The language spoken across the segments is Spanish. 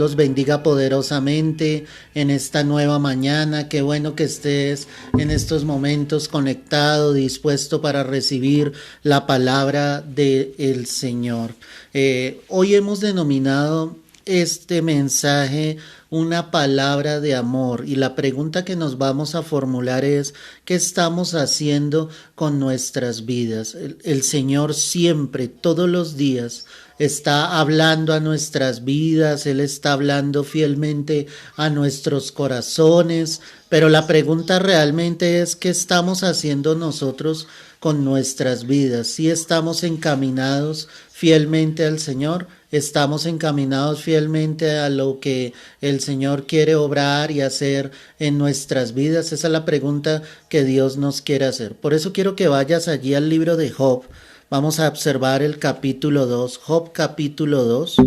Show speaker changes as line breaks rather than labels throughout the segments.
Los bendiga poderosamente en esta nueva mañana. Qué bueno que estés en estos momentos conectado, dispuesto para recibir la palabra del Señor. Hoy hemos denominado este mensaje una palabra de amor, y la pregunta que nos vamos a formular es: ¿qué estamos haciendo con nuestras vidas? El Señor siempre, todos los días, está hablando a nuestras vidas. Él está hablando fielmente a nuestros corazones, pero la pregunta realmente es: ¿qué estamos haciendo nosotros con nuestras vidas? ¿Si estamos encaminados fielmente al Señor? ¿Estamos encaminados fielmente a lo que el Señor quiere obrar y hacer en nuestras vidas? Esa es la pregunta que Dios nos quiere hacer. Por eso quiero que vayas allí al libro de Job. Vamos a observar el capítulo 2, Job capítulo 2.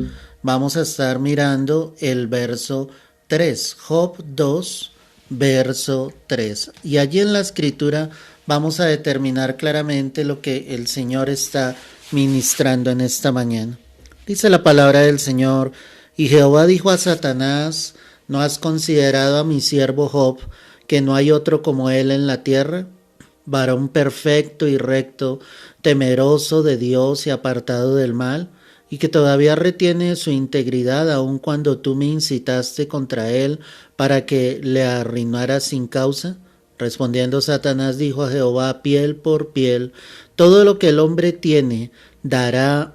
Vamos a estar mirando el verso 3, Job 2, verso 3. Y allí en la escritura vamos a determinar claramente lo que el Señor está ministrando en esta mañana. Dice la palabra del Señor: y Jehová dijo a Satanás: ¿no has considerado a mi siervo Job, que no hay otro como él en la tierra? Varón perfecto y recto, temeroso de Dios y apartado del mal, y que todavía retiene su integridad aun cuando tú me incitaste contra él para que le arruinara sin causa. Respondiendo Satanás dijo a Jehová: piel por piel, todo lo que el hombre tiene dará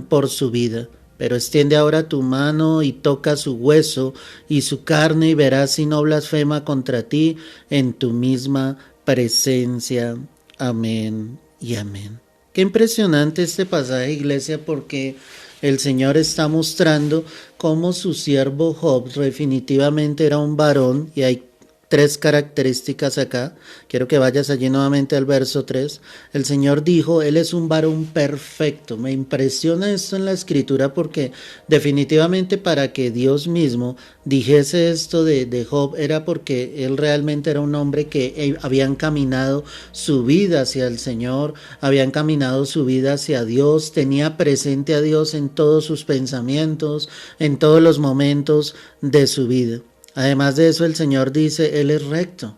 por su vida. Pero extiende ahora tu mano y toca su hueso y su carne, y verás si no blasfema contra ti en tu misma presencia. Amén y amén. Qué impresionante este pasaje, iglesia, porque el Señor está mostrando cómo su siervo Job definitivamente era un varón, y hay tres características acá. Quiero que vayas allí nuevamente al verso 3. El Señor dijo: él es un varón perfecto. Me impresiona esto en la escritura, porque definitivamente para que Dios mismo dijese esto de Job era porque él realmente era un hombre que había encaminado su vida hacia el Señor, había encaminado su vida hacia Dios, tenía presente a Dios en todos sus pensamientos, en todos los momentos de su vida. Además de eso, el Señor dice: él es recto.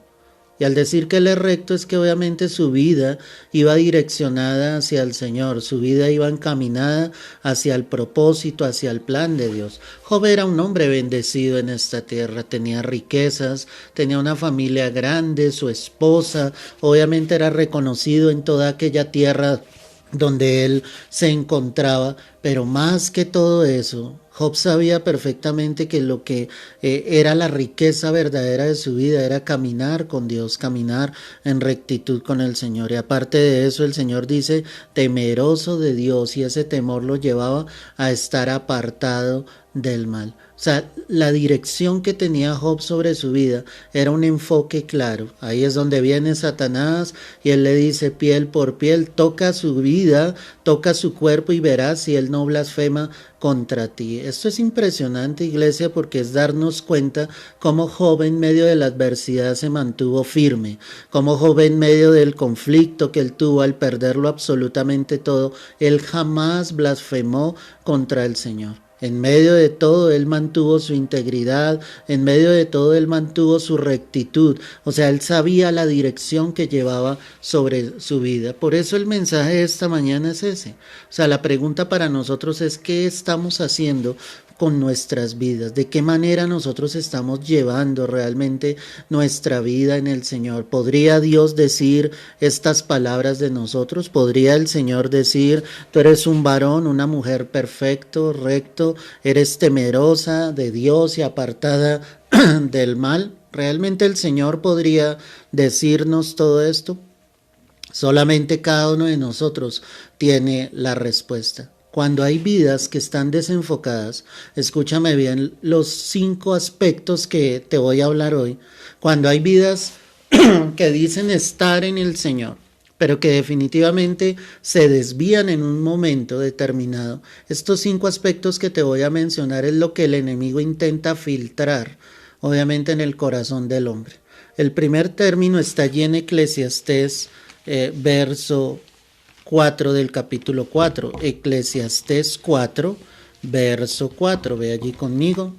Y al decir que él es recto, es que obviamente su vida iba direccionada hacia el Señor, su vida iba encaminada hacia el propósito, hacia el plan de Dios. Job era un hombre bendecido en esta tierra, tenía riquezas, tenía una familia grande, su esposa, obviamente era reconocido en toda aquella tierra donde él se encontraba, pero más que todo eso, Job sabía perfectamente que lo que era la riqueza verdadera de su vida era caminar con Dios, caminar en rectitud con el Señor. Y aparte de eso, el Señor dice: temeroso de Dios, y ese temor lo llevaba a estar apartado del mal. O sea, la dirección que tenía Job sobre su vida era un enfoque claro. Ahí es donde viene Satanás y él le dice: piel por piel, toca su vida, toca su cuerpo y verás si él no blasfema contra ti. Esto es impresionante, iglesia, porque es darnos cuenta cómo Job en medio de la adversidad se mantuvo firme, cómo Job en medio del conflicto que él tuvo al perderlo absolutamente todo, él jamás blasfemó contra el Señor. En medio de todo él mantuvo su integridad, en medio de todo él mantuvo su rectitud. O sea, él sabía la dirección que llevaba sobre su vida. Por eso el mensaje de esta mañana es ese. O sea, la pregunta para nosotros es: ¿qué estamos haciendo con nuestras vidas? ¿De qué manera nosotros estamos llevando realmente nuestra vida en el Señor? ¿Podría Dios decir estas palabras de nosotros? ¿Podría el Señor decir: tú eres un varón, una mujer perfecto, recto, eres temerosa de Dios y apartada del mal? ¿Realmente el Señor podría decirnos todo esto? Solamente cada uno de nosotros tiene la respuesta. Cuando hay vidas que están desenfocadas, escúchame bien los 5 aspectos que te voy a hablar hoy. Cuando hay vidas que dicen estar en el Señor, pero que definitivamente se desvían en un momento determinado, estos 5 aspectos que te voy a mencionar es lo que el enemigo intenta filtrar, obviamente, en el corazón del hombre. El primer término está allí en Eclesiastés, verso 4 del capítulo 4, Eclesiastés 4, verso 4, ve allí conmigo.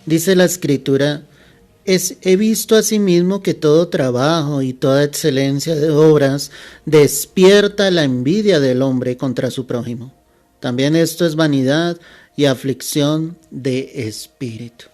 Dice la Escritura, he visto asimismo que todo trabajo y toda excelencia de obras despierta la envidia del hombre contra su prójimo. También esto es vanidad y aflicción de espíritu.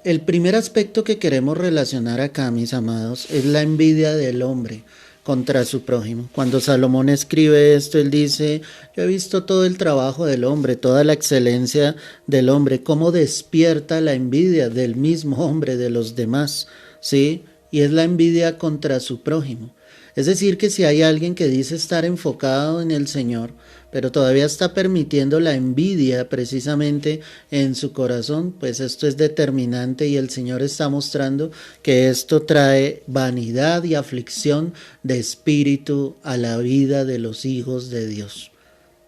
El primer aspecto que queremos relacionar acá, mis amados, es la envidia del hombre contra su prójimo. Cuando Salomón escribe esto, él dice, yo he visto todo el trabajo del hombre, toda la excelencia del hombre, cómo despierta la envidia del mismo hombre, de los demás, ¿sí? Y es la envidia contra su prójimo. Es decir, que si hay alguien que dice estar enfocado en el Señor, pero todavía está permitiendo la envidia precisamente en su corazón, pues esto es determinante y el Señor está mostrando que esto trae vanidad y aflicción de espíritu a la vida de los hijos de Dios.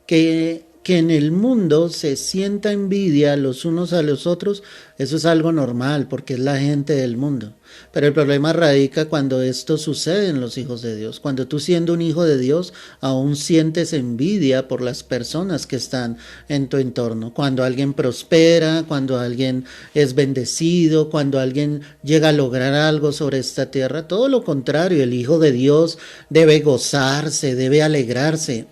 Que en el mundo se sienta envidia los unos a los otros, eso es algo normal porque es la gente del mundo. Pero el problema radica cuando esto sucede en los hijos de Dios. Cuando tú siendo un hijo de Dios aún sientes envidia por las personas que están en tu entorno. Cuando alguien prospera, cuando alguien es bendecido, cuando alguien llega a lograr algo sobre esta tierra. Todo lo contrario, el hijo de Dios debe gozarse, debe alegrarse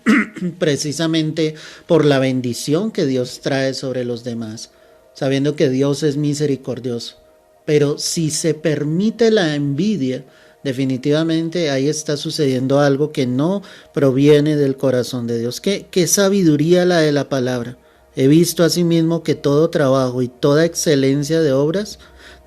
precisamente por la bendición que Dios trae sobre los demás, sabiendo que Dios es misericordioso. Pero si se permite la envidia, definitivamente ahí está sucediendo algo que no proviene del corazón de Dios. ¿Qué sabiduría la de la palabra? He visto asimismo que todo trabajo y toda excelencia de obras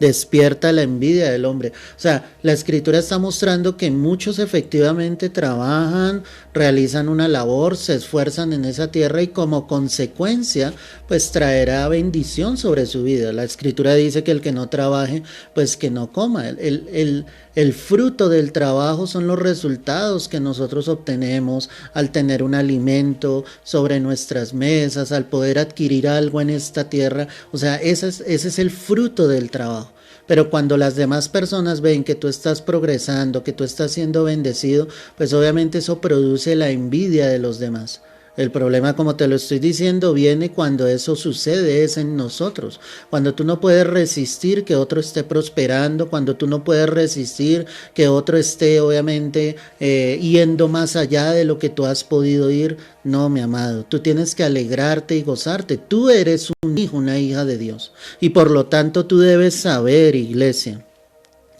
despierta la envidia del hombre. O sea, la Escritura está mostrando que muchos efectivamente trabajan, realizan una labor, se esfuerzan en esa tierra y como consecuencia, pues traerá bendición sobre su vida. La Escritura dice que el que no trabaje, pues que no coma. El fruto del trabajo son los resultados que nosotros obtenemos al tener un alimento sobre nuestras mesas, al poder adquirir algo en esta tierra. O sea, ese es el fruto del trabajo. Pero cuando las demás personas ven que tú estás progresando, que tú estás siendo bendecido, pues obviamente eso produce la envidia de los demás. El problema, como te lo estoy diciendo, viene cuando eso sucede, es en nosotros. Cuando tú no puedes resistir que otro esté prosperando, cuando tú no puedes resistir que otro esté, obviamente, yendo más allá de lo que tú has podido ir. No, mi amado, tú tienes que alegrarte y gozarte. Tú eres un hijo, una hija de Dios. Y por lo tanto tú debes saber, iglesia,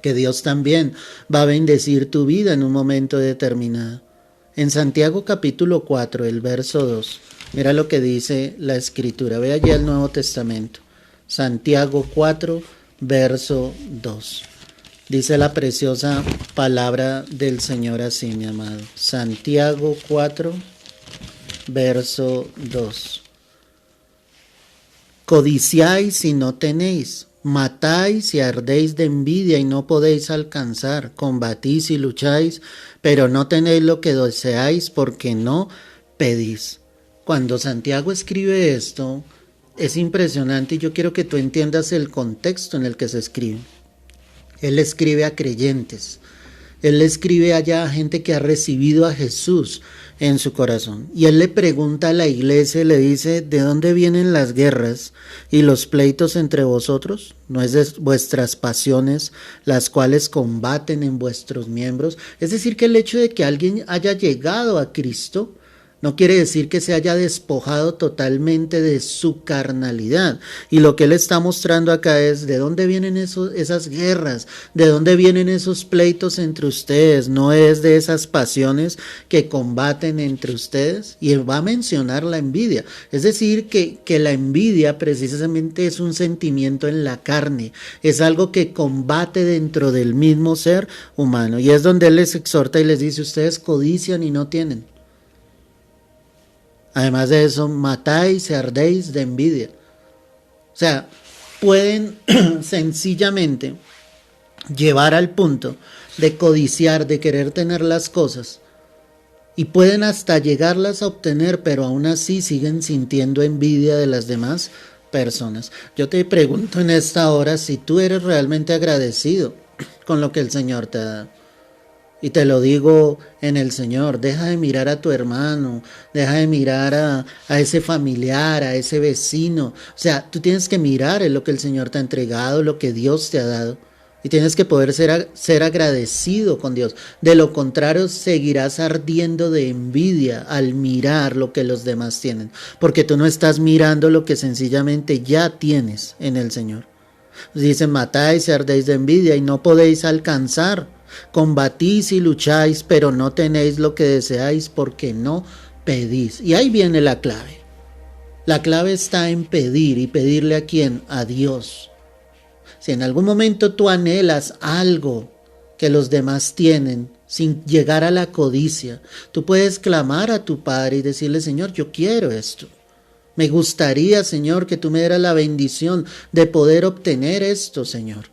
que Dios también va a bendecir tu vida en un momento determinado. En Santiago capítulo 4, el verso 2, mira lo que dice la Escritura. Ve allí al Nuevo Testamento. Santiago 4, verso 2. Dice la preciosa palabra del Señor así, mi amado. Santiago 4, verso 2. Codiciáis y no tenéis. Matáis y ardéis de envidia y no podéis alcanzar. Combatís y lucháis, pero no tenéis lo que deseáis porque no pedís. Cuando Santiago escribe esto, es impresionante y yo quiero que tú entiendas el contexto en el que se escribe. Él escribe a creyentes. Él le escribe allá a gente que ha recibido a Jesús en su corazón. Y él le pregunta a la iglesia, le dice, ¿de dónde vienen las guerras y los pleitos entre vosotros? ¿No es de vuestras pasiones las cuales combaten en vuestros miembros? Es decir, que el hecho de que alguien haya llegado a Cristo no quiere decir que se haya despojado totalmente de su carnalidad. Y lo que él está mostrando acá es de dónde vienen esas guerras, de dónde vienen esos pleitos entre ustedes. No es de esas pasiones que combaten entre ustedes. Y él va a mencionar la envidia. Es decir, que la envidia precisamente es un sentimiento en la carne. Es algo que combate dentro del mismo ser humano. Y es donde él les exhorta y les dice, ustedes codician y no tienen. Además de eso, matáis y ardéis de envidia. O sea, pueden sencillamente llevar al punto de codiciar, de querer tener las cosas. Y pueden hasta llegarlas a obtener, pero aún así siguen sintiendo envidia de las demás personas. Yo te pregunto en esta hora si tú eres realmente agradecido con lo que el Señor te ha dado. Y te lo digo en el Señor, deja de mirar a tu hermano, deja de mirar a ese familiar, a ese vecino. O sea, tú tienes que mirar en lo que el Señor te ha entregado, lo que Dios te ha dado. Y tienes que poder ser agradecido con Dios. De lo contrario, seguirás ardiendo de envidia al mirar lo que los demás tienen. Porque tú no estás mirando lo que sencillamente ya tienes en el Señor. Dicen, matáis y ardéis de envidia y no podéis alcanzar. Combatís y lucháis, pero no tenéis lo que deseáis porque no pedís. Y ahí viene la clave. La clave está en pedir. ¿Y pedirle a quién? A Dios. Si en algún momento tú anhelas algo que los demás tienen, sin llegar a la codicia, tú puedes clamar a tu Padre y decirle, Señor, yo quiero esto. Me gustaría, Señor, que tú me dieras la bendición de poder obtener esto, Señor.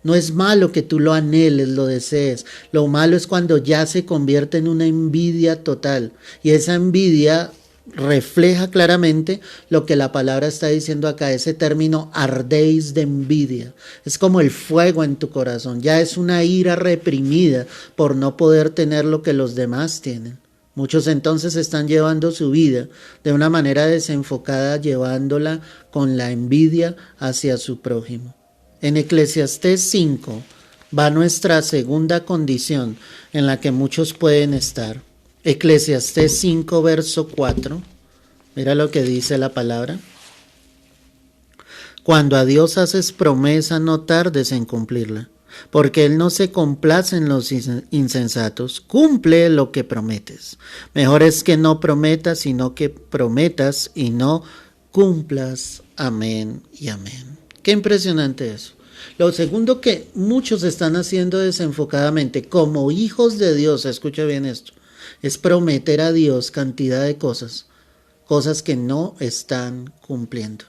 No es malo que tú lo anheles, lo desees. Lo malo es cuando ya se convierte en una envidia total. Y esa envidia refleja claramente lo que la palabra está diciendo acá, ese término ardéis de envidia. Es como el fuego en tu corazón. Ya es una ira reprimida por no poder tener lo que los demás tienen. Muchos entonces están llevando su vida de una manera desenfocada, llevándola con la envidia hacia su prójimo. En Eclesiastés 5 va nuestra segunda condición en la que muchos pueden estar. Eclesiastés 5, verso 4. Mira lo que dice la palabra. Cuando a Dios haces promesa, no tardes en cumplirla, porque Él no se complace en los insensatos. Cumple lo que prometes. Mejor es que no prometas, sino que prometas y no cumplas. Amén y amén. Qué impresionante eso. Lo segundo que muchos están haciendo desenfocadamente, como hijos de Dios, escucha bien esto, es prometer a Dios cantidad de cosas que no están cumpliendo.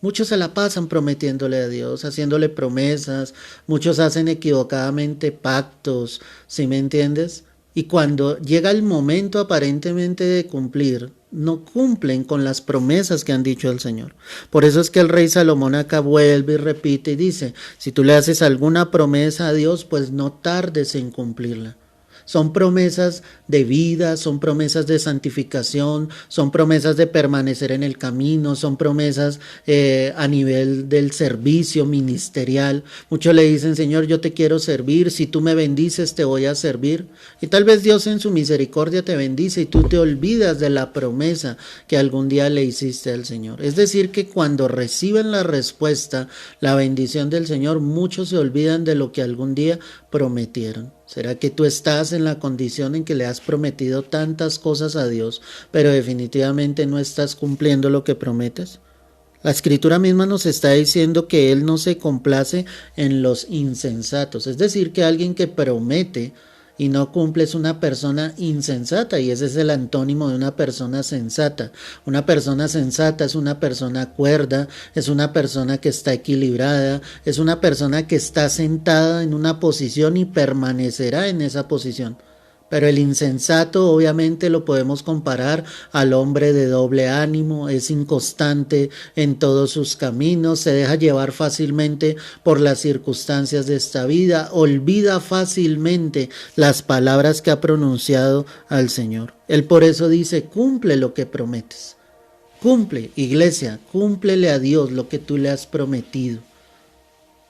Muchos se la pasan prometiéndole a Dios, haciéndole promesas, muchos hacen equivocadamente pactos, ¿sí me entiendes? Y cuando llega el momento aparentemente de cumplir, no cumplen con las promesas que han dicho al Señor. Por eso es que el rey Salomón acá vuelve y repite y dice, si tú le haces alguna promesa a Dios, pues no tardes en cumplirla. Son promesas de vida, son promesas de santificación, son promesas de permanecer en el camino, son promesas a nivel del servicio ministerial. Muchos le dicen, Señor, yo te quiero servir, si tú me bendices te voy a servir. Y tal vez Dios en su misericordia te bendice y tú te olvidas de la promesa que algún día le hiciste al Señor. Es decir, que cuando reciben la respuesta, la bendición del Señor, muchos se olvidan de lo que algún día prometieron. ¿Será que tú estás en la condición en que le has prometido tantas cosas a Dios, pero definitivamente no estás cumpliendo lo que prometes? La Escritura misma nos está diciendo que Él no se complace en los insensatos. Es decir, que alguien que promete y no cumple es una persona insensata, y ese es el antónimo de una persona sensata. Una persona sensata es una persona cuerda, es una persona que está equilibrada, es una persona que está sentada en una posición y permanecerá en esa posición. Pero el insensato obviamente lo podemos comparar al hombre de doble ánimo, es inconstante en todos sus caminos, se deja llevar fácilmente por las circunstancias de esta vida, olvida fácilmente las palabras que ha pronunciado al Señor. Él por eso dice, cumple lo que prometes. Cumple, iglesia, cúmplele a Dios lo que tú le has prometido.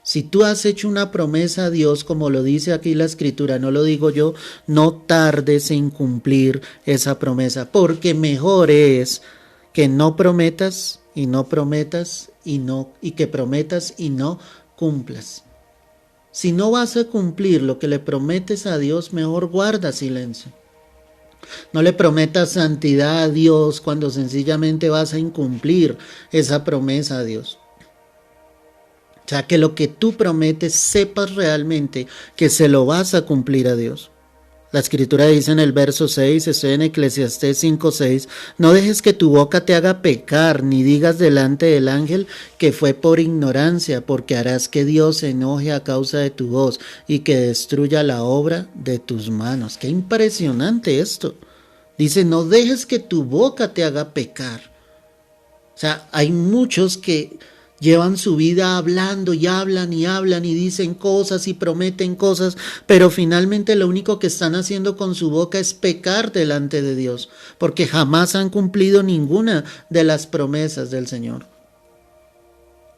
Si tú has hecho una promesa a Dios, como lo dice aquí la Escritura, no lo digo yo, no tardes en cumplir esa promesa, porque mejor es que no prometas y no prometas y que prometas y no cumplas. Si no vas a cumplir lo que le prometes a Dios, mejor guarda silencio. No le prometas santidad a Dios cuando sencillamente vas a incumplir esa promesa a Dios. O sea, que lo que tú prometes sepas realmente que se lo vas a cumplir a Dios. La Escritura dice en el verso 6, estoy en Eclesiastés 5:6, no dejes que tu boca te haga pecar, ni digas delante del ángel que fue por ignorancia, porque harás que Dios se enoje a causa de tu voz y que destruya la obra de tus manos. Qué impresionante esto. Dice, no dejes que tu boca te haga pecar. O sea, hay muchos que Llevan su vida hablando y hablan y hablan y dicen cosas y prometen cosas, pero finalmente lo único que están haciendo con su boca es pecar delante de Dios, porque jamás han cumplido ninguna de las promesas del Señor.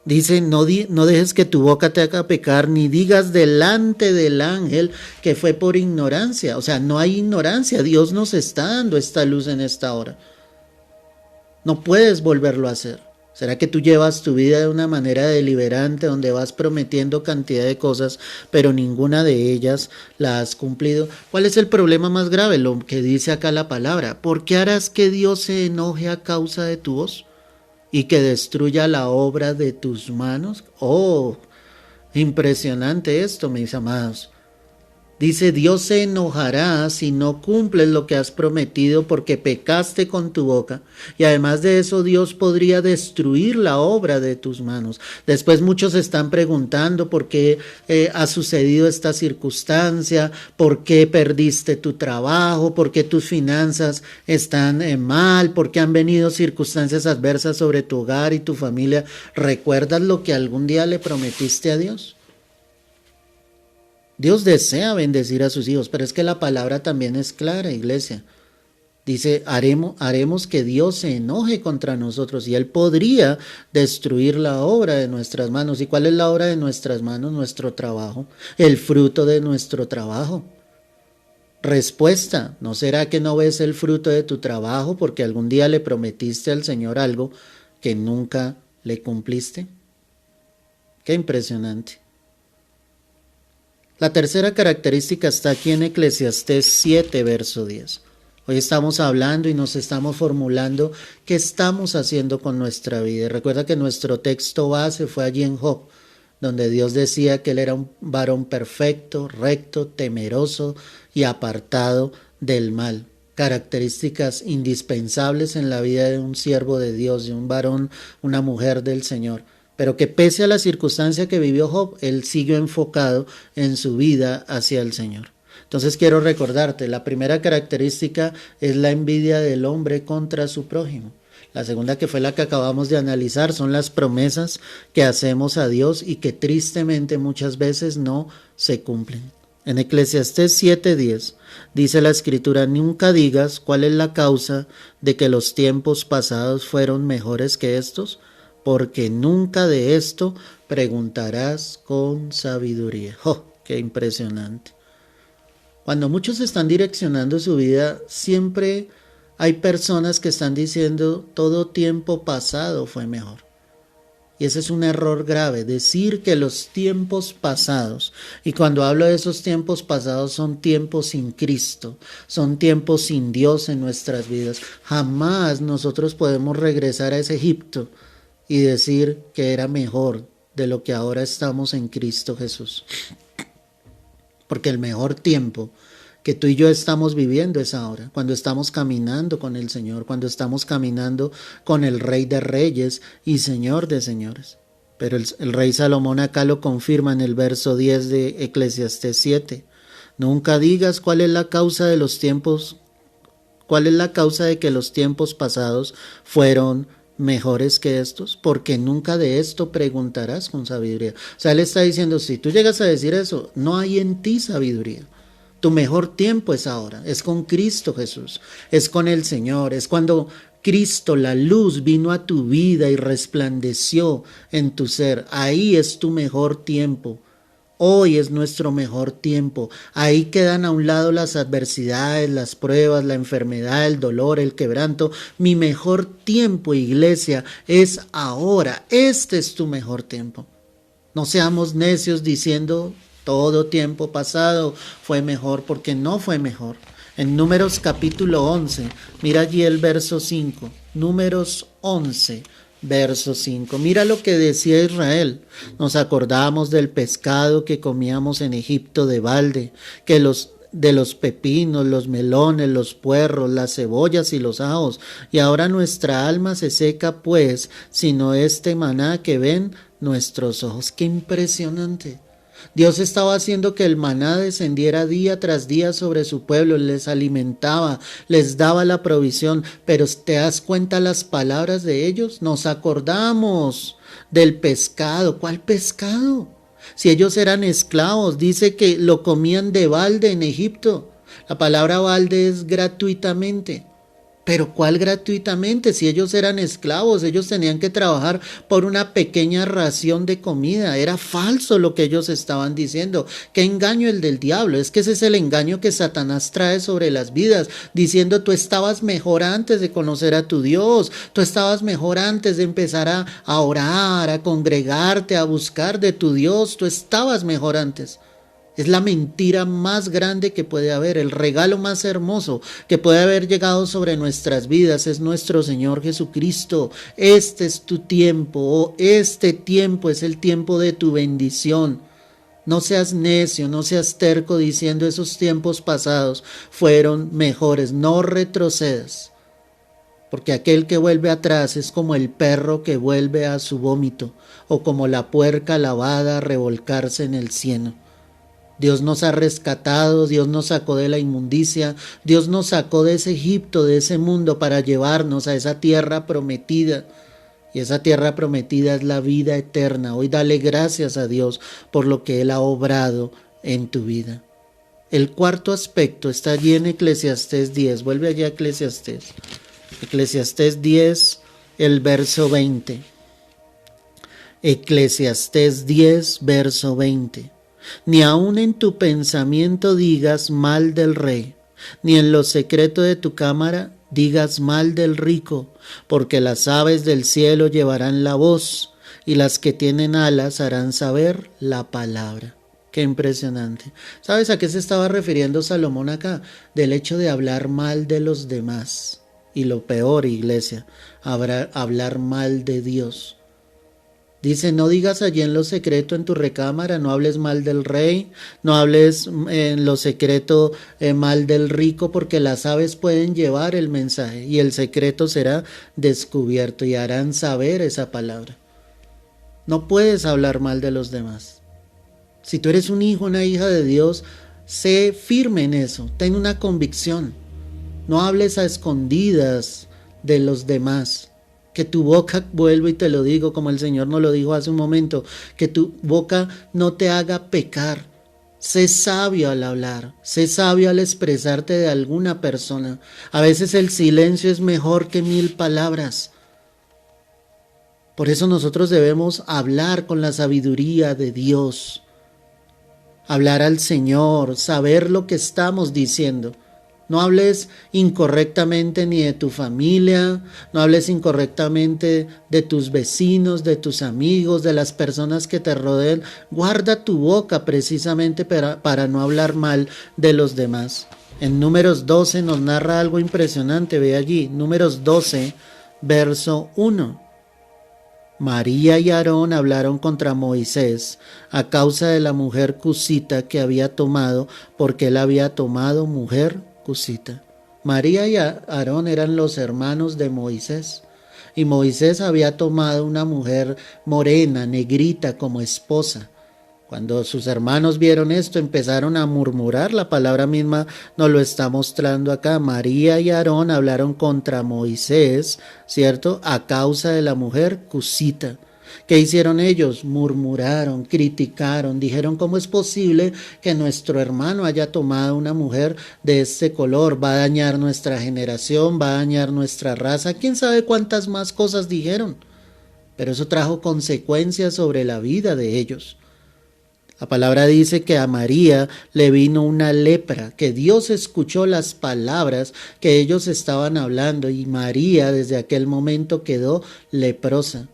Dice, no dejes que tu boca te haga pecar, ni digas delante del ángel que fue por ignorancia. O sea, no hay ignorancia, Dios nos está dando esta luz en esta hora. No puedes volverlo a hacer. ¿Será que tú llevas tu vida de una manera deliberante donde vas prometiendo cantidad de cosas, pero ninguna de ellas la has cumplido? ¿Cuál es el problema más grave? Lo que dice acá la palabra. ¿Por qué harás que Dios se enoje a causa de tu voz y que destruya la obra de tus manos? Oh, impresionante esto, mis amados. Dice, Dios se enojará si no cumples lo que has prometido porque pecaste con tu boca. Y además de eso, Dios podría destruir la obra de tus manos. Después muchos están preguntando por qué ha sucedido esta circunstancia, por qué perdiste tu trabajo, por qué tus finanzas están mal, por qué han venido circunstancias adversas sobre tu hogar y tu familia. ¿Recuerdas lo que algún día le prometiste a Dios? Dios desea bendecir a sus hijos, pero es que la palabra también es clara, iglesia. Dice, haremos que Dios se enoje contra nosotros y Él podría destruir la obra de nuestras manos. ¿Y cuál es la obra de nuestras manos? Nuestro trabajo, el fruto de nuestro trabajo. Respuesta, ¿no será que no ves el fruto de tu trabajo porque algún día le prometiste al Señor algo que nunca le cumpliste? Qué impresionante. La tercera característica está aquí en Eclesiastés 7, verso 10. Hoy estamos hablando y nos estamos formulando qué estamos haciendo con nuestra vida. Recuerda que nuestro texto base fue allí en Job, donde Dios decía que él era un varón perfecto, recto, temeroso y apartado del mal. Características indispensables en la vida de un siervo de Dios, de un varón, una mujer del Señor. Pero que pese a la circunstancia que vivió Job, él siguió enfocado en su vida hacia el Señor. Entonces quiero recordarte, la primera característica es la envidia del hombre contra su prójimo. La segunda, que fue la que acabamos de analizar, son las promesas que hacemos a Dios y que tristemente muchas veces no se cumplen. En Eclesiastés 7:10 dice la Escritura, nunca digas cuál es la causa de que los tiempos pasados fueron mejores que estos, porque nunca de esto preguntarás con sabiduría. ¡Oh, qué impresionante! Cuando muchos están direccionando su vida, siempre hay personas que están diciendo todo tiempo pasado fue mejor. Y ese es un error grave, decir que los tiempos pasados, y cuando hablo de esos tiempos pasados son tiempos sin Cristo, son tiempos sin Dios en nuestras vidas. Jamás nosotros podemos regresar a ese Egipto y decir que era mejor de lo que ahora estamos en Cristo Jesús. Porque el mejor tiempo que tú y yo estamos viviendo es ahora, cuando estamos caminando con el Señor, cuando estamos caminando con el Rey de Reyes y Señor de Señores. Pero el Rey Salomón acá lo confirma en el verso 10 de Eclesiastés 7. Nunca digas cuál es la causa de los tiempos, cuál es la causa de que los tiempos pasados fueron mejores que estos, porque nunca de esto preguntarás con sabiduría. O sea, él está diciendo, si tú llegas a decir eso, no hay en ti sabiduría. Tu mejor tiempo es ahora, es con Cristo Jesús, es con el Señor, es cuando Cristo, la luz, vino a tu vida y resplandeció en tu ser. Ahí es tu mejor tiempo. Hoy es nuestro mejor tiempo. Ahí quedan a un lado las adversidades, las pruebas, la enfermedad, el dolor, el quebranto. Mi mejor tiempo, iglesia, es ahora. Este es tu mejor tiempo. No seamos necios diciendo todo tiempo pasado fue mejor, porque no fue mejor. En Números capítulo 11, mira allí el verso 5. Números 11. Verso 5. Mira lo que decía Israel. Nos acordamos del pescado que comíamos en Egipto de balde, de los pepinos, los melones, los puerros, las cebollas y los ajos. Y ahora nuestra alma se seca, pues, sino este maná que ven nuestros ojos. ¡Qué impresionante! Dios estaba haciendo que el maná descendiera día tras día sobre su pueblo, les alimentaba, les daba la provisión, pero ¿te das cuenta las palabras de ellos? Nos acordamos del pescado. ¿Cuál pescado? Si ellos eran esclavos, dice que lo comían de balde en Egipto. La palabra balde es gratuitamente. Pero ¿cuál gratuitamente? Si ellos eran esclavos, ellos tenían que trabajar por una pequeña ración de comida. Era falso lo que ellos estaban diciendo. ¿Qué engaño el del diablo? Es que ese es el engaño que Satanás trae sobre las vidas, diciendo: tú estabas mejor antes de conocer a tu Dios, tú estabas mejor antes de empezar a orar, a congregarte, a buscar de tu Dios, tú estabas mejor antes. Es la mentira más grande que puede haber. El regalo más hermoso que puede haber llegado sobre nuestras vidas es nuestro Señor Jesucristo. Este es tu tiempo, este tiempo es el tiempo de tu bendición. No seas necio, no seas terco diciendo esos tiempos pasados fueron mejores. No retrocedas, porque aquel que vuelve atrás es como el perro que vuelve a su vómito, o como la puerca lavada a revolcarse en el cieno. Dios nos ha rescatado, Dios nos sacó de la inmundicia, Dios nos sacó de ese Egipto, de ese mundo, para llevarnos a esa tierra prometida. Y esa tierra prometida es la vida eterna. Hoy dale gracias a Dios por lo que Él ha obrado en tu vida. El cuarto aspecto está allí en Eclesiastés 10. Vuelve allá a Eclesiastés. Eclesiastés 10, el verso 20. Eclesiastés 10, verso 20. Ni aun en tu pensamiento digas mal del rey, ni en lo secreto de tu cámara digas mal del rico, porque las aves del cielo llevarán la voz, y las que tienen alas harán saber la palabra. Qué impresionante. ¿Sabes a qué se estaba refiriendo Salomón acá? Del hecho de hablar mal de los demás. Y lo peor, iglesia, hablar mal de Dios. Dice: no digas allí en lo secreto en tu recámara, no hables mal del rey, no hables en lo secreto mal del rico, porque las aves pueden llevar el mensaje y el secreto será descubierto y harán saber esa palabra. No puedes hablar mal de los demás. Si tú eres un hijo, una hija de Dios, sé firme en eso, ten una convicción. No hables a escondidas de los demás. Que tu boca, vuelvo y te lo digo como el Señor nos lo dijo hace un momento, que tu boca no te haga pecar. Sé sabio al hablar, sé sabio al expresarte de alguna persona. A veces el silencio es mejor que 1000 palabras. Por eso nosotros debemos hablar con la sabiduría de Dios. Hablar al Señor, saber lo que estamos diciendo. No hables incorrectamente ni de tu familia, no hables incorrectamente de tus vecinos, de tus amigos, de las personas que te rodeen. Guarda tu boca precisamente para no hablar mal de los demás. En Números 12 nos narra algo impresionante, ve allí, Números 12, verso 1. María y Aarón hablaron contra Moisés a causa de la mujer cusita que había tomado, porque él había tomado mujer cusita. María y Aarón eran los hermanos de Moisés, y Moisés había tomado una mujer morena, negrita, como esposa. Cuando sus hermanos vieron esto, empezaron a murmurar. La palabra misma nos lo está mostrando acá. María y Aarón hablaron contra Moisés, ¿cierto?, a causa de la mujer cusita. ¿Qué hicieron ellos? Murmuraron, criticaron, dijeron: ¿cómo es posible que nuestro hermano haya tomado una mujer de este color? Va a dañar nuestra generación, va a dañar nuestra raza. ¿Quién sabe cuántas más cosas dijeron? Pero eso trajo consecuencias sobre la vida de ellos. La palabra dice que a María le vino una lepra, que Dios escuchó las palabras que ellos estaban hablando y María desde aquel momento quedó leprosa.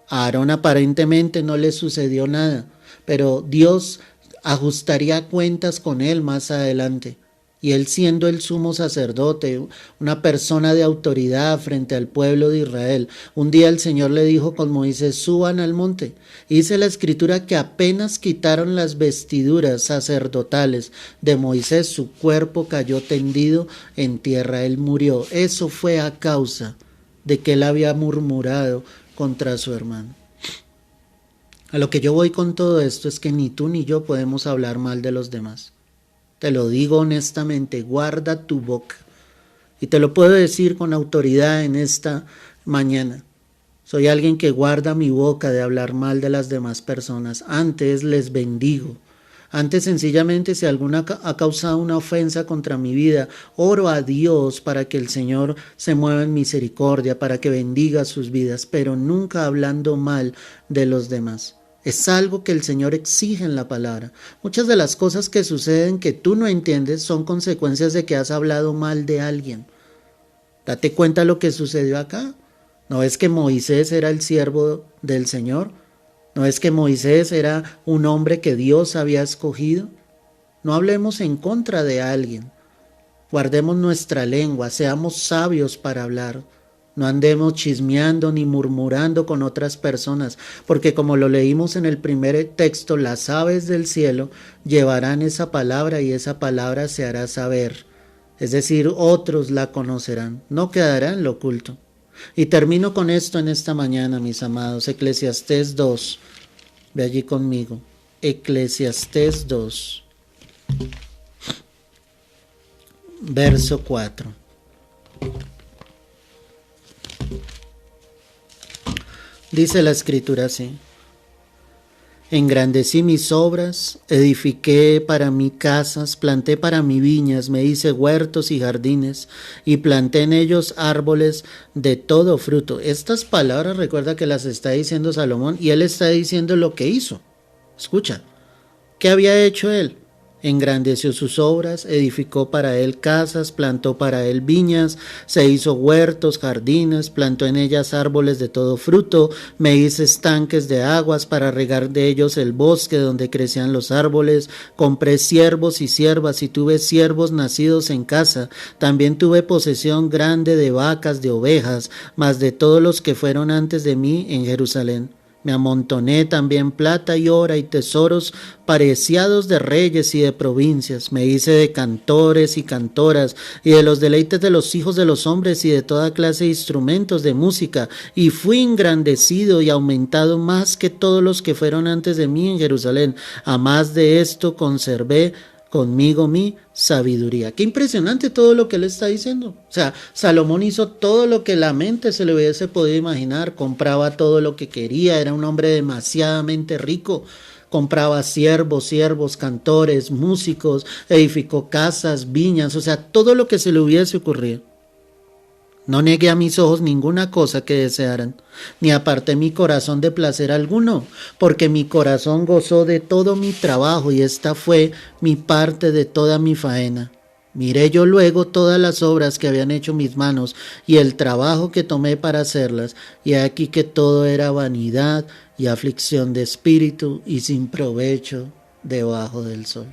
A Aarón aparentemente no le sucedió nada, pero Dios ajustaría cuentas con él más adelante. Y él, siendo el sumo sacerdote, una persona de autoridad frente al pueblo de Israel, un día el Señor le dijo con Moisés: suban al monte. Y dice la escritura que apenas quitaron las vestiduras sacerdotales de Moisés, su cuerpo cayó tendido en tierra, él murió. Eso fue a causa de que él había murmurado contra su hermano. A lo que yo voy con todo esto es que ni tú ni yo podemos hablar mal de los demás. Te lo digo honestamente, guarda tu boca. Y te lo puedo decir con autoridad en esta mañana. Soy alguien que guarda mi boca de hablar mal de las demás personas. Antes les bendigo. Antes sencillamente si alguna ha causado una ofensa contra mi vida, oro a Dios para que el Señor se mueva en misericordia, para que bendiga sus vidas, pero nunca hablando mal de los demás. Es algo que el Señor exige en la palabra. Muchas de las cosas que suceden que tú no entiendes son consecuencias de que has hablado mal de alguien. Date cuenta lo que sucedió acá. ¿No es que Moisés era el siervo del Señor? ¿No es que Moisés era un hombre que Dios había escogido? No hablemos en contra de alguien. Guardemos nuestra lengua, seamos sabios para hablar. No andemos chismeando ni murmurando con otras personas, porque como lo leímos en el primer texto, las aves del cielo llevarán esa palabra y esa palabra se hará saber. Es decir, otros la conocerán, no quedará en lo oculto. Y termino con esto en esta mañana, mis amados. Eclesiastés 2. Ve allí conmigo. Eclesiastés 2. Verso 4. Dice la escritura así: engrandecí mis obras, edifiqué para mí casas, planté para mí viñas, me hice huertos y jardines, y planté en ellos árboles de todo fruto. Estas palabras recuerda que las está diciendo Salomón, y él está diciendo lo que hizo. Escucha, ¿qué había hecho él? Engrandeció sus obras, edificó para él casas, plantó para él viñas, se hizo huertos, jardines, plantó en ellas árboles de todo fruto, me hice estanques de aguas para regar de ellos el bosque donde crecían los árboles, compré siervos y siervas y tuve siervos nacidos en casa, también tuve posesión grande de vacas, de ovejas, más de todos los que fueron antes de mí en Jerusalén. Me amontoné también plata y oro y tesoros preciados de reyes y de provincias. Me hice de cantores y cantoras y de los deleites de los hijos de los hombres y de toda clase de instrumentos de música. Y fui engrandecido y aumentado más que todos los que fueron antes de mí en Jerusalén. A más de esto conservé conmigo mi sabiduría. Qué impresionante todo lo que él está diciendo. O sea, Salomón hizo todo lo que la mente se le hubiese podido imaginar, compraba todo lo que quería, era un hombre demasiadamente rico, compraba siervos, cantores, músicos, edificó casas, viñas, o sea, todo lo que se le hubiese ocurrido. No negué a mis ojos ninguna cosa que desearan, ni aparté mi corazón de placer alguno, porque mi corazón gozó de todo mi trabajo y esta fue mi parte de toda mi faena. Miré yo luego todas las obras que habían hecho mis manos y el trabajo que tomé para hacerlas, y aquí que todo era vanidad y aflicción de espíritu y sin provecho debajo del sol.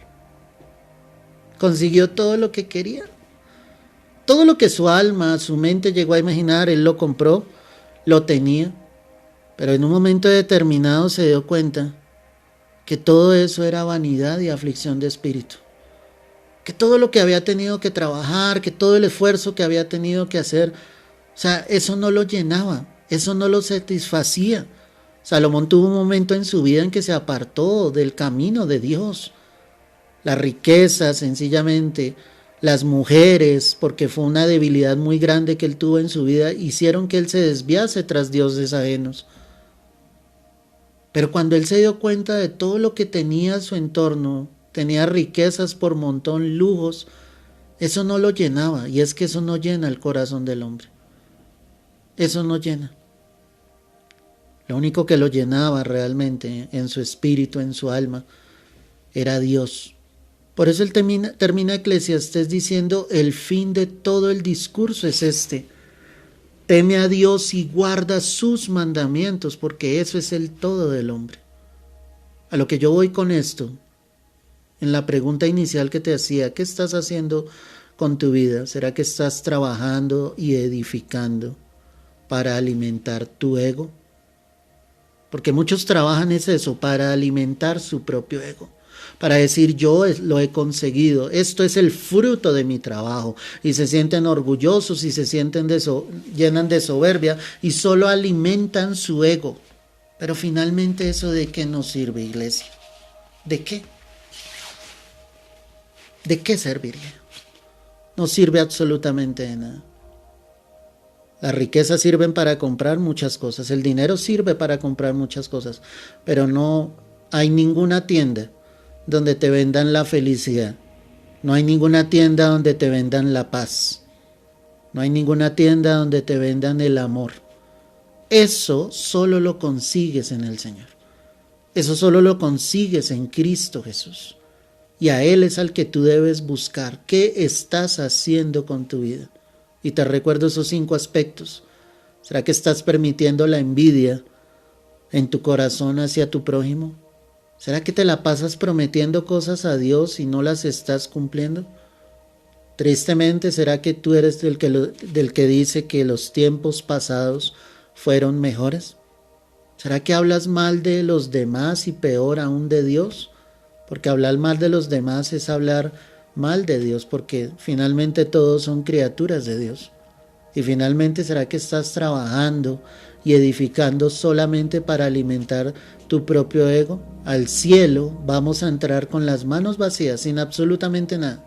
Consiguió todo lo que quería. Todo lo que su alma, su mente llegó a imaginar, él lo compró, lo tenía, pero en un momento determinado se dio cuenta que todo eso era vanidad y aflicción de espíritu, que todo lo que había tenido que trabajar, que todo el esfuerzo que había tenido que hacer, o sea, eso no lo llenaba, eso no lo satisfacía. Salomón tuvo un momento en su vida en que se apartó del camino de Dios. La riqueza, sencillamente, las mujeres, porque fue una debilidad muy grande que él tuvo en su vida, hicieron que él se desviase tras dioses ajenos. Pero cuando él se dio cuenta de todo lo que tenía a su entorno, tenía riquezas por montón, lujos, eso no lo llenaba, y es que eso no llena el corazón del hombre. Eso no llena. Lo único que lo llenaba realmente en su espíritu, en su alma, era Dios. Por eso él termina Eclesiastés diciendo, el fin de todo el discurso es este: teme a Dios y guarda sus mandamientos, porque eso es el todo del hombre. A lo que yo voy con esto, en la pregunta inicial que te hacía, ¿qué estás haciendo con tu vida? ¿Será que estás trabajando y edificando para alimentar tu ego? Porque muchos trabajan es eso, para alimentar su propio ego. Para decir yo lo he conseguido, esto es el fruto de mi trabajo, y se sienten orgullosos y se sienten llenan de soberbia y solo alimentan su ego. Pero finalmente, ¿eso de qué nos sirve, iglesia? ¿De qué? ¿De qué serviría? No sirve absolutamente de nada. Las riquezas sirven para comprar muchas cosas, el dinero sirve para comprar muchas cosas, pero no hay ninguna tienda donde te vendan la felicidad. No hay ninguna tienda donde te vendan la paz. No hay ninguna tienda donde te vendan el amor. Eso solo lo consigues en el Señor. Eso solo lo consigues en Cristo Jesús. Y a Él es al que tú debes buscar. ¿Qué estás haciendo con tu vida? Y te recuerdo esos 5 aspectos. ¿Será que estás permitiendo la envidia en tu corazón hacia tu prójimo? ¿Será que te la pasas prometiendo cosas a Dios y no las estás cumpliendo? Tristemente, ¿será que tú eres del que dice que los tiempos pasados fueron mejores? ¿Será que hablas mal de los demás y peor aún de Dios? Porque hablar mal de los demás es hablar mal de Dios, porque finalmente todos son criaturas de Dios. Y finalmente, ¿será que estás trabajando y edificando solamente para alimentar tu propio ego? Al cielo vamos a entrar con las manos vacías, sin absolutamente nada.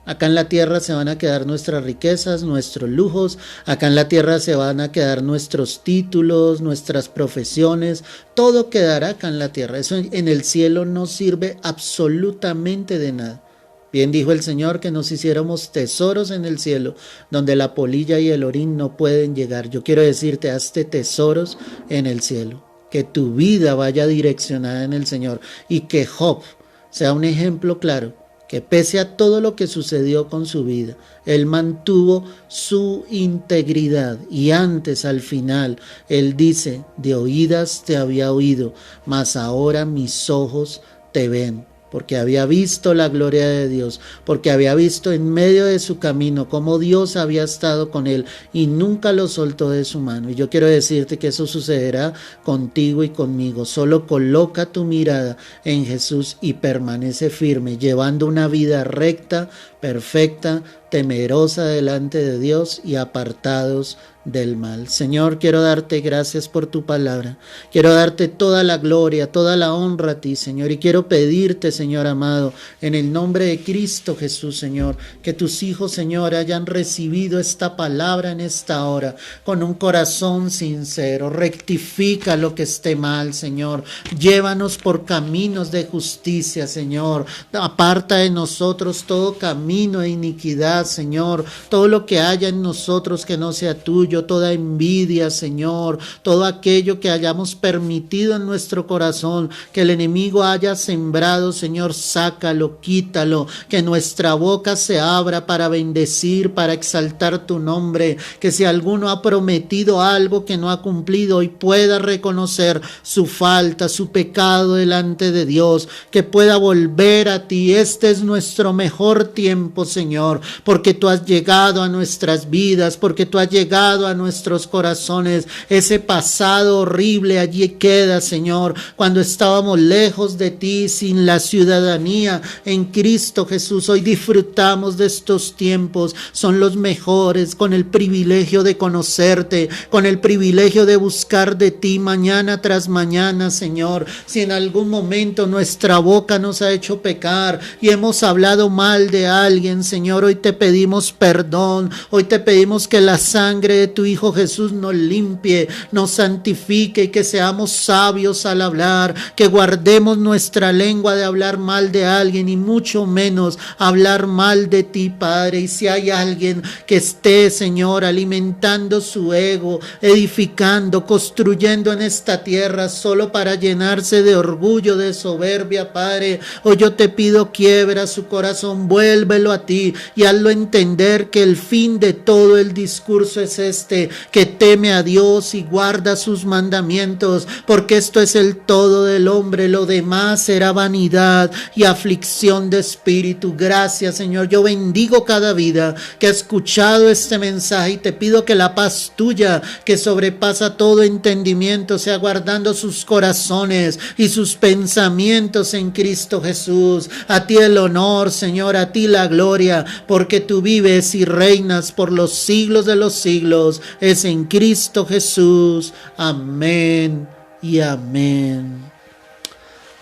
Acá en la tierra se van a quedar nuestras riquezas, nuestros lujos. Acá en la tierra se van a quedar nuestros títulos, nuestras profesiones. Todo quedará acá en la tierra. Eso en el cielo no sirve absolutamente de nada. Bien dijo el Señor que nos hiciéramos tesoros en el cielo, donde la polilla y el orín no pueden llegar. Yo quiero decirte, hazte tesoros en el cielo. Que tu vida vaya direccionada en el Señor. Y que Job sea un ejemplo claro, que pese a todo lo que sucedió con su vida, él mantuvo su integridad. Y antes, al final, él dice, de oídas te había oído, mas ahora mis ojos te ven. Porque había visto la gloria de Dios, porque había visto en medio de su camino cómo Dios había estado con él y nunca lo soltó de su mano. Y yo quiero decirte que eso sucederá contigo y conmigo. Solo coloca tu mirada en Jesús y permanece firme, llevando una vida recta, perfecta, temerosa delante de Dios y apartados del mal. Señor, quiero darte gracias por tu palabra. Quiero darte toda la gloria, toda la honra a ti, Señor. Y quiero pedirte, Señor amado, en el nombre de Cristo Jesús, Señor, que tus hijos, Señor, hayan recibido esta palabra en esta hora con un corazón sincero. Rectifica lo que esté mal, Señor. Llévanos por caminos de justicia, Señor. Aparta de nosotros todo camino de iniquidad, Señor. Todo lo que haya en nosotros que no sea tuyo, toda envidia, Señor, todo aquello que hayamos permitido en nuestro corazón, que el enemigo haya sembrado, Señor, sácalo, quítalo, que nuestra boca se abra para bendecir, para exaltar tu nombre, que si alguno ha prometido algo que no ha cumplido, hoy pueda reconocer su falta, su pecado delante de Dios, que pueda volver a ti. Este es nuestro mejor tiempo, Señor, porque tú has llegado a nuestras vidas, porque tú has llegado a nuestros corazones. Ese pasado horrible allí queda, Señor, cuando estábamos lejos de ti, sin la ciudadanía en Cristo Jesús. Hoy disfrutamos de estos tiempos, son los mejores, con el privilegio de conocerte, con el privilegio de buscar de ti mañana tras mañana, Señor. Si en algún momento nuestra boca nos ha hecho pecar y hemos hablado mal de alguien, Señor, hoy te pedimos perdón, hoy te pedimos que la sangre de tu Hijo Jesús nos limpie, nos santifique y que seamos sabios al hablar, que guardemos nuestra lengua de hablar mal de alguien y mucho menos hablar mal de ti, Padre. Y si hay alguien que esté, Señor, alimentando su ego, edificando, construyendo en esta tierra solo para llenarse de orgullo, de soberbia, Padre, hoy yo te pido quiebra su corazón, vuélvelo a ti y hazlo entender que el fin de todo el discurso es este, que teme a Dios y guarda sus mandamientos, porque esto es el todo del hombre, lo demás será vanidad y aflicción de espíritu. Gracias, Señor. Yo bendigo cada vida que ha escuchado este mensaje y te pido que la paz tuya, que sobrepasa todo entendimiento, sea guardando sus corazones y sus pensamientos en Cristo Jesús. A ti el honor, Señor, a ti la gloria, porque tú vives y reinas por los siglos de los siglos. Es en Cristo Jesús. Amén y amén.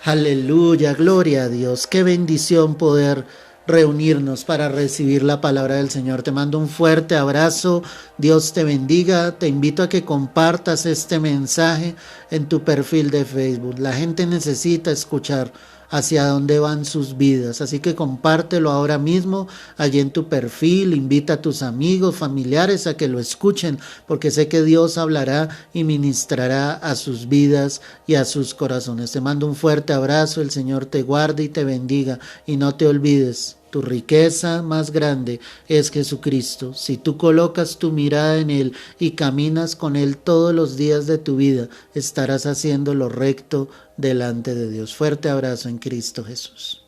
Aleluya, gloria a Dios. Qué bendición poder reunirnos para recibir la palabra del Señor. Te mando un fuerte abrazo. Dios te bendiga. Te invito a que compartas este mensaje en tu perfil de Facebook. La gente necesita escuchar hacia dónde van sus vidas. Así que compártelo ahora mismo allí en tu perfil. Invita a tus amigos, familiares a que lo escuchen, porque sé que Dios hablará y ministrará a sus vidas y a sus corazones. Te mando un fuerte abrazo. El Señor te guarde y te bendiga. Y no te olvides, tu riqueza más grande es Jesucristo. Si tú colocas tu mirada en Él y caminas con Él todos los días de tu vida, estarás haciendo lo recto delante de Dios. Fuerte abrazo en Cristo Jesús.